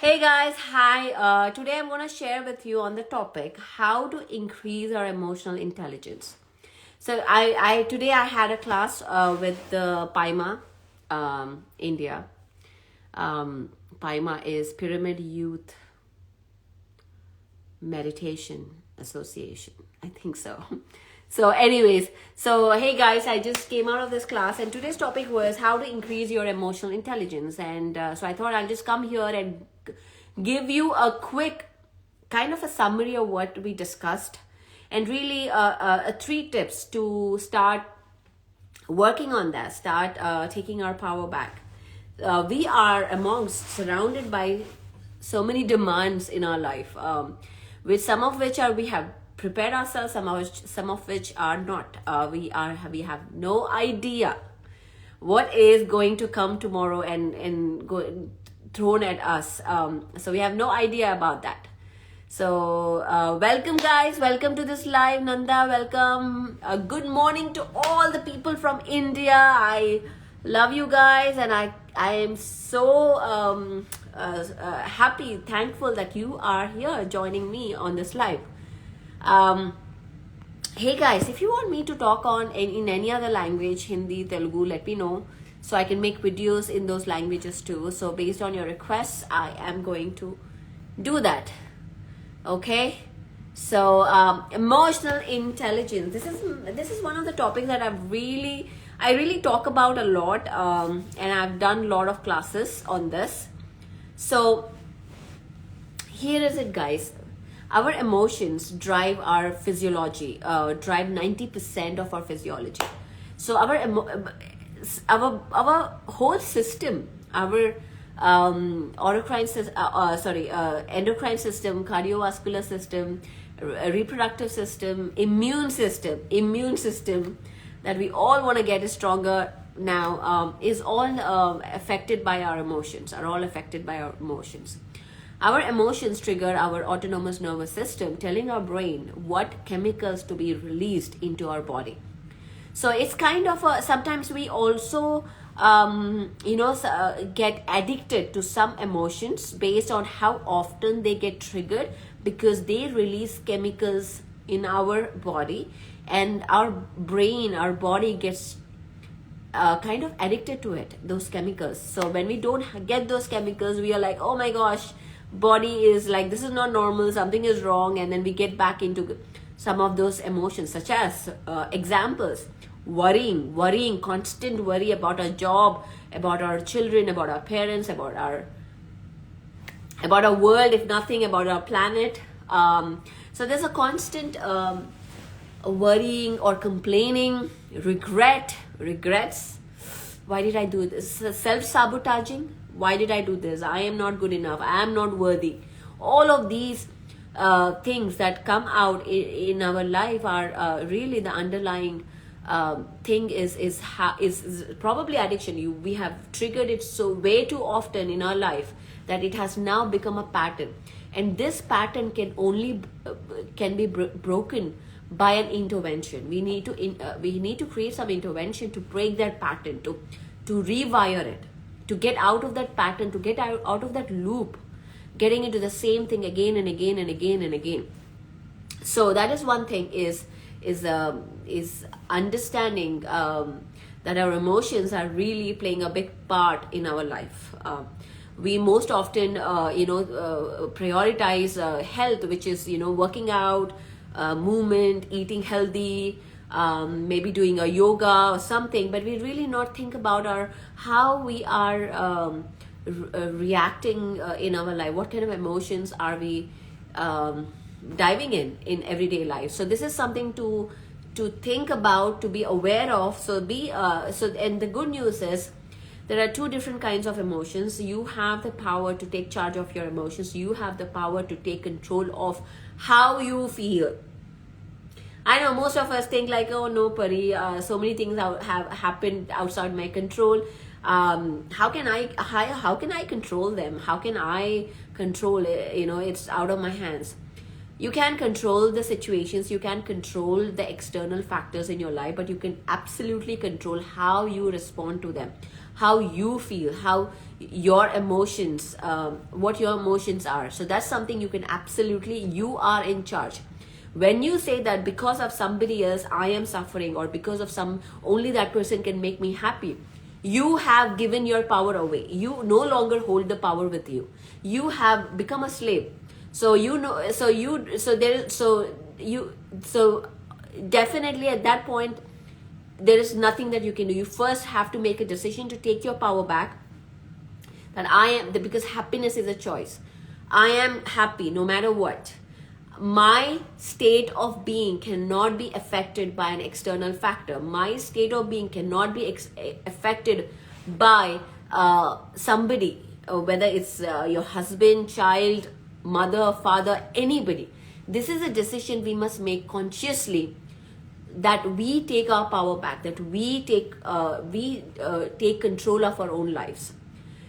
Hey guys, hi. Today I'm going to share with you on the topic how to increase our emotional intelligence. So I today I had a class with the Paima, India. Paima is Pyramid Youth Meditation Association. I think so. So anyways, so hey guys, I just came out of this class and today's topic was how to increase your emotional intelligence. And so I thought I'll just come here and give you a quick kind of a summary of what we discussed and really 3 tips to start working on that, start taking our power back. We are surrounded by so many demands in our life, with some of which are we have prepared ourselves, some of which are not. We have no idea what is going to come tomorrow and go thrown at us. So we have no idea about that. So welcome guys, welcome to this live. Nanda, welcome. Good morning to all the people from India. I love you guys, and I am so happy, thankful that you are here joining me on this live. Hey guys, if you want me to talk on in any other language, Hindi, Telugu, let me know so I can make videos in those languages too. So based on your requests, I am going to do that. Okay, so emotional intelligence. This is one of the topics that I really talk about a lot, and I've done a lot of classes on this. So here is it, guys. Our emotions drive our physiology, drive 90% of our physiology. So our whole system, our endocrine system, cardiovascular system, reproductive system, immune system that we all want to get is stronger now, is all affected by our emotions, are all affected by our emotions. Our emotions trigger our autonomous nervous system, telling our brain what chemicals to be released into our body. So it's kind of sometimes we also get addicted to some emotions based on how often they get triggered, because they release chemicals in our body, and our brain, our body gets kind of addicted to it, those chemicals. So when we don't get those chemicals, we are like, oh my gosh, body is like, this is not normal, something is wrong, and then we get back into some of those emotions, such as examples: worrying, constant worry about our job, about our children, about our parents, about our world, if nothing, about our planet. So there's a constant worrying or complaining, regrets. Why did I do this? Self-sabotaging. Why did I do this? I am not good enough. I am not worthy. All of these things that come out in our life are really the underlying thing is probably addiction. We have triggered it so way too often in our life that it has now become a pattern, and this pattern can only be broken by an intervention. We need to create some intervention to break that pattern, to rewire it, to get out of that pattern, to get out of that loop, getting into the same thing again and again and again and again. So that is one thing, is understanding that our emotions are really playing a big part in our life. We most often prioritize health, which is working out, movement, eating healthy, maybe doing a yoga or something, but we really not think about how we are reacting in our life. What kind of emotions are we diving in everyday life? So this is something to think about, to be aware of. And the good news is there are 2 different kinds of emotions. You have the power to take charge of your emotions. You have the power to take control of how you feel. I know most of us think like, oh no, Pari, so many things have happened outside my control. How can I control them? How can I control it? It's out of my hands. You can control the situations, you can control the external factors in your life, but you can absolutely control how you respond to them, how you feel, how your emotions, what your emotions are. So that's something you can absolutely, you are in charge. When you say that because of somebody else I am suffering, or because of only that person can make me happy, you have given your power away. You no longer hold the power with you. You have become a slave. So definitely at that point, there is nothing that you can do. You first have to make a decision to take your power back, because happiness is a choice. I am happy no matter what. My state of being cannot be affected by an external factor. My state of being cannot be affected by somebody, whether it's your husband, child, mother, father, anybody. This is a decision we must make consciously, that we take our power back, that we take control of our own lives.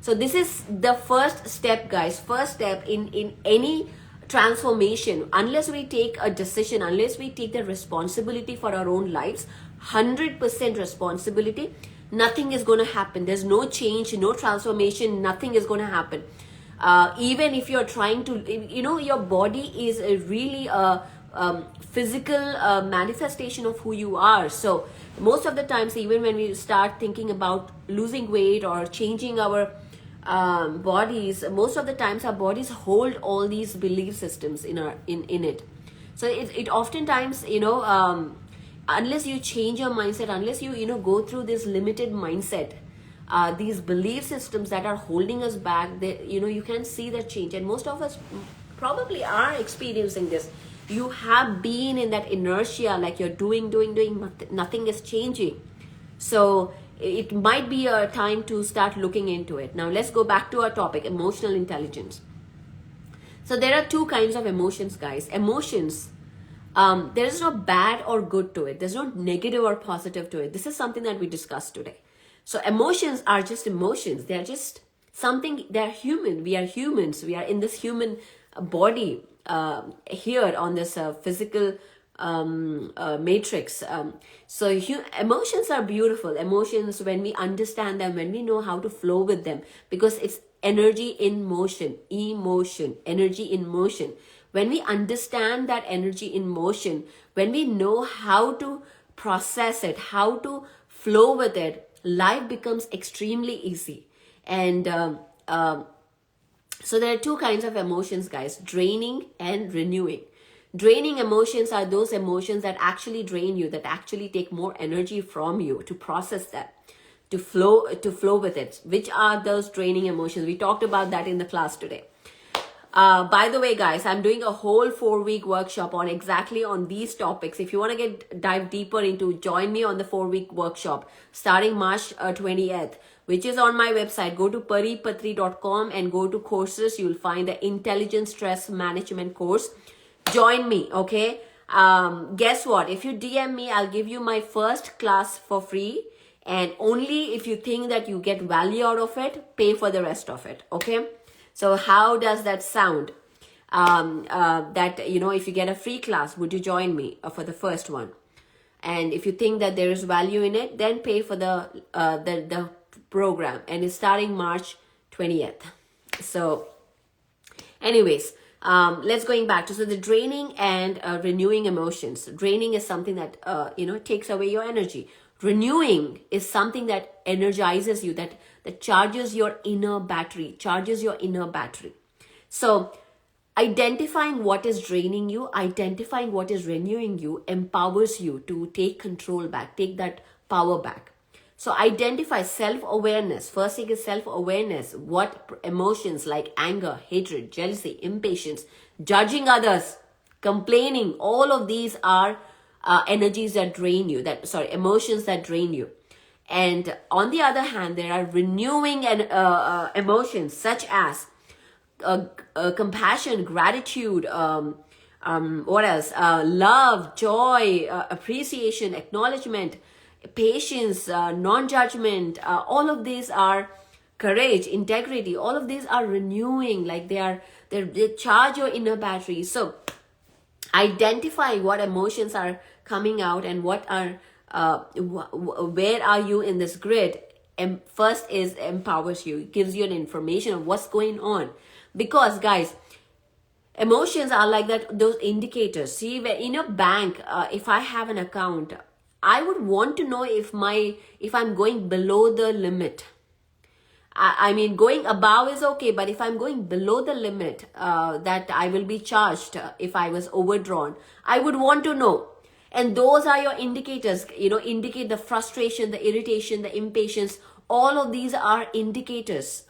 So this is the first step, guys. First step in any transformation. Unless we take a decision, unless we take the responsibility for our own lives, 100% responsibility, nothing is going to happen. There's no change, no transformation, nothing is going to happen. Even if you're trying to, your body is really a physical manifestation of who you are. So most of the times, even when we start thinking about losing weight or changing our bodies, most of the times our bodies hold all these belief systems in it. So it oftentimes, unless you change your mindset, unless you go through this limited mindset, these belief systems that are holding us back, you can see that change. And most of us probably are experiencing this. You have been in that inertia, like you're doing, nothing is changing. So it might be a time to start looking into it. Now let's go back to our topic, emotional intelligence. So there are two kinds of emotions, guys. Emotions, there is no bad or good to it. There's no negative or positive to it. This is something that we discussed today. So emotions are just emotions. They're just something, they're human. We are humans. We are in this human body here on this physical matrix. So emotions are beautiful. Emotions, when we understand them, when we know how to flow with them, because it's energy in motion, energy in motion. When we understand that energy in motion, when we know how to process it, how to flow with it, life becomes extremely easy. And so there are two kinds of emotions, guys: draining and renewing. Draining emotions are those emotions that actually drain you, that actually take more energy from you to process that, to flow with it. Which are those draining emotions? We talked about that in the class today. By the way, guys, I'm doing a whole 4-week workshop on these topics. If you want to dive deeper into, join me on the 4-week workshop starting March 20th, which is on my website. Go to paripatri.com and go to courses. You'll find the Intelligent Stress Management course. Join me, okay? Guess what? If you DM me, I'll give you my first class for free. And only if you think that you get value out of it, pay for the rest of it, okay? So how does that sound? If you get a free class, would you join me for the first one? And if you think that there is value in it, then pay for the program. And it's starting March 20th. So anyways, let's going back to, so the draining and renewing emotions. Draining is something that, takes away your energy. Renewing is something that energizes you, that charges your inner battery, So identifying what is draining you, identifying what is renewing you, empowers you to take control back, take that power back. So identify self-awareness. First thing is self-awareness. What emotions like anger, hatred, jealousy, impatience, judging others, complaining, all of these are energies that drain you, emotions that drain you. And on the other hand, there are renewing emotions such as compassion, gratitude, what else? Love, joy, appreciation, acknowledgement, patience, non-judgment. All of these are courage, integrity. All of these are renewing, like they charge your inner battery. So identifying what emotions are coming out and what are where are you in this grid first is empowers you, gives you an information of what's going on. Because guys, emotions are like that, those indicators. See, in your bank, if I have an account, I would want to know if I'm going below the limit. I mean, going above is okay, but if I'm going below the limit that I will be charged if I was overdrawn, I would want to know. And those are your indicators, indicate the frustration, the irritation, the impatience. All of these are indicators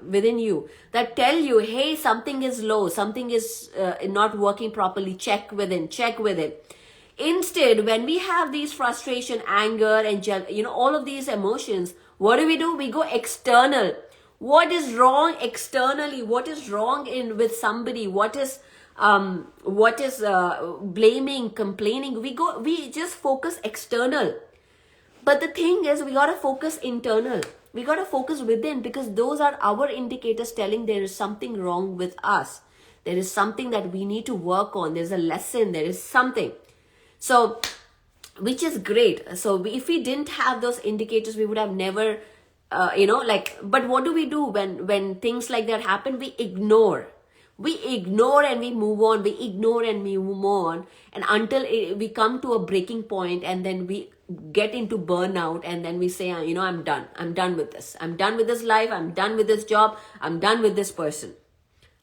within you that tell you, hey, something is low, something is not working properly. Check within. Instead, when we have these frustration, anger, and all of these emotions, what do? We go external. What is wrong externally? What is wrong with somebody? What is blaming, complaining? We just focus external. But the thing is, we gotta focus internal. We gotta focus within, because those are our indicators telling there is something wrong with us. There is something that we need to work on. There's a lesson. There is something. So, which is great. So if we didn't have those indicators, we would have never, but what do we do when things like that happen? We ignore and we move on. We ignore and we move on. And until we come to a breaking point, and then we get into burnout, and then we say, I'm done. I'm done with this. I'm done with this life. I'm done with this job. I'm done with this person.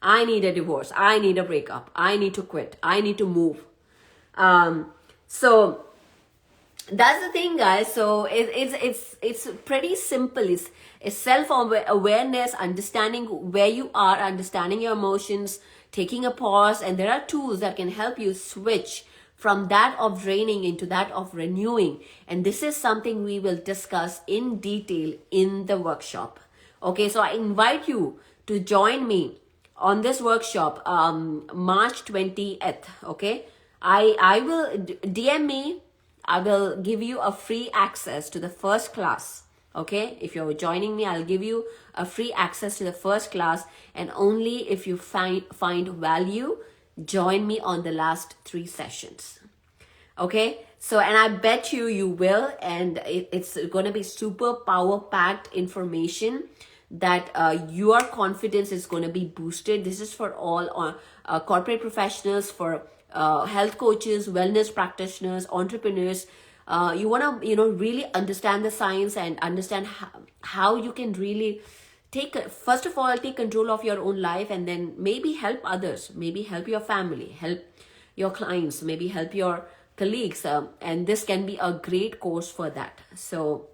I need a divorce. I need a breakup. I need to quit. I need to move. So that's the thing, guys. So it's pretty simple. It's self-awareness, understanding where you are, understanding your emotions, taking a pause, and there are tools that can help you switch from that of draining into that of renewing. And this is something we will discuss in detail in the workshop. Okay, so I invite you to join me on this workshop, March 20th. Okay, I will DM me. I will give you a free access to the first class. Okay, if you're joining me, I'll give you a free access to the first class, and only if you find value, join me on the last 3 sessions. Okay, so, and I bet you will, and it's going to be super power packed information that your confidence is going to be boosted. This is for all corporate professionals, for health coaches, wellness practitioners, entrepreneurs. You want to really understand the science and understand how you can really first of all take control of your own life, and then maybe help others, maybe help your family, help your clients, maybe help your colleagues, and this can be a great course for that. So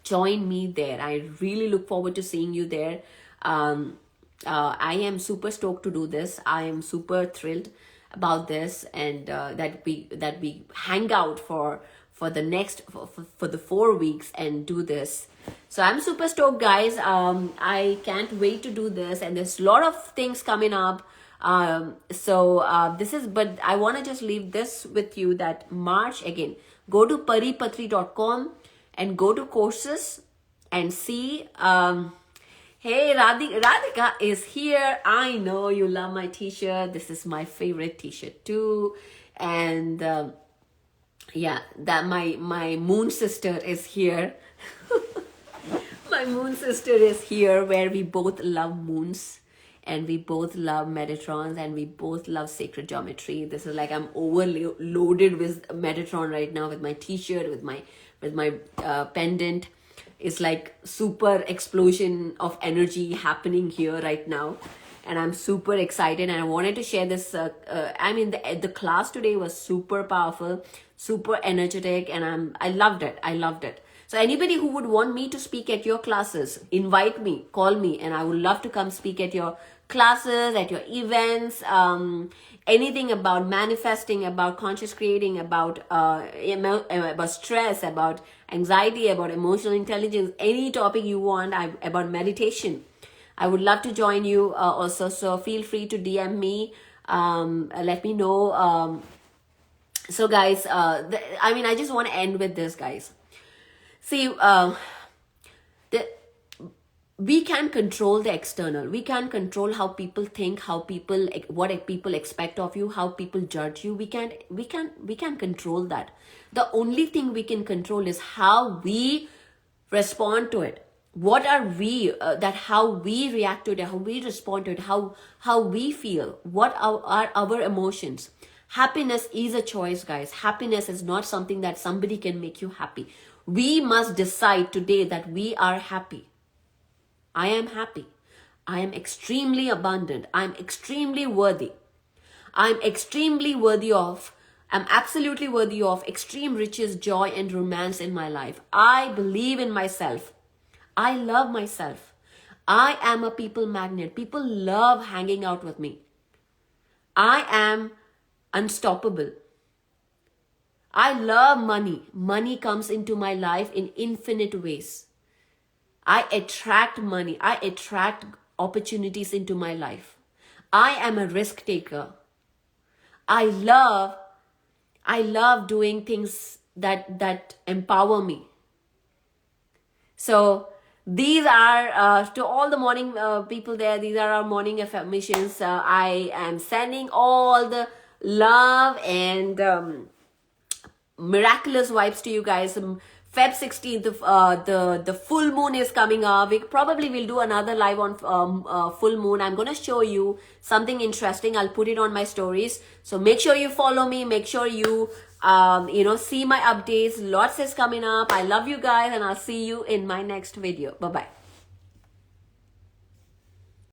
join me there. I really look forward to seeing you there. I am super stoked to do this. I am super thrilled about this, and that we hang out for the 4 weeks and do this. So I'm super stoked, guys. I can't wait to do this, and there's a lot of things coming up. But I want to just leave this with you, that March, again, go to paripatri.com and go to courses and see. Hey, Radhika is here. I know you love my t-shirt. This is my favorite t-shirt too. And that my moon sister is here. My moon sister is here, where we both love moons, and we both love Metatrons, and we both love sacred geometry. This is like I'm overloaded with Metatron right now, with my t-shirt, with my pendant. It's like super explosion of energy happening here right now, and I'm super excited, and I wanted to share this. The class today was super powerful, super energetic, and I loved it. So anybody who would want me to speak at your classes, invite me, call me, and I would love to come speak at your classes, at your events, anything about manifesting, about conscious creating, about stress, about anxiety, about emotional intelligence, any topic you want, about meditation. I would love to join you also, so feel free to DM me, let me know. So guys, I just want to end with this, guys. See, we can control the external. We can control how people think, what people expect of you, how people judge you. We can control that. The only thing we can control is how we respond to it? What are we, how we react to it, how we respond to it, how we feel, what are our emotions? Happiness is a choice, guys. Happiness is not something that somebody can make you happy. We must decide today that we are happy. I am happy. I am extremely abundant. I am extremely worthy. I'm extremely worthy of, I'm absolutely worthy of extreme riches, joy, and romance in my life. I believe in myself. I love myself. I am a people magnet. People love hanging out with me. I am unstoppable. I love money. Money comes into my life in infinite ways. I attract money. I attract opportunities into my life. I am a risk taker. I love doing things that empower me. So these are, to all the morning people there, these are our morning affirmations. I am sending all the love and miraculous vibes to you guys. Feb 16th, the full moon is coming up. We probably will do another live on full moon. I'm going to show you something interesting. I'll put it on my stories. So make sure you follow me. Make sure you, see my updates. Lots is coming up. I love you guys, and I'll see you in my next video. Bye-bye.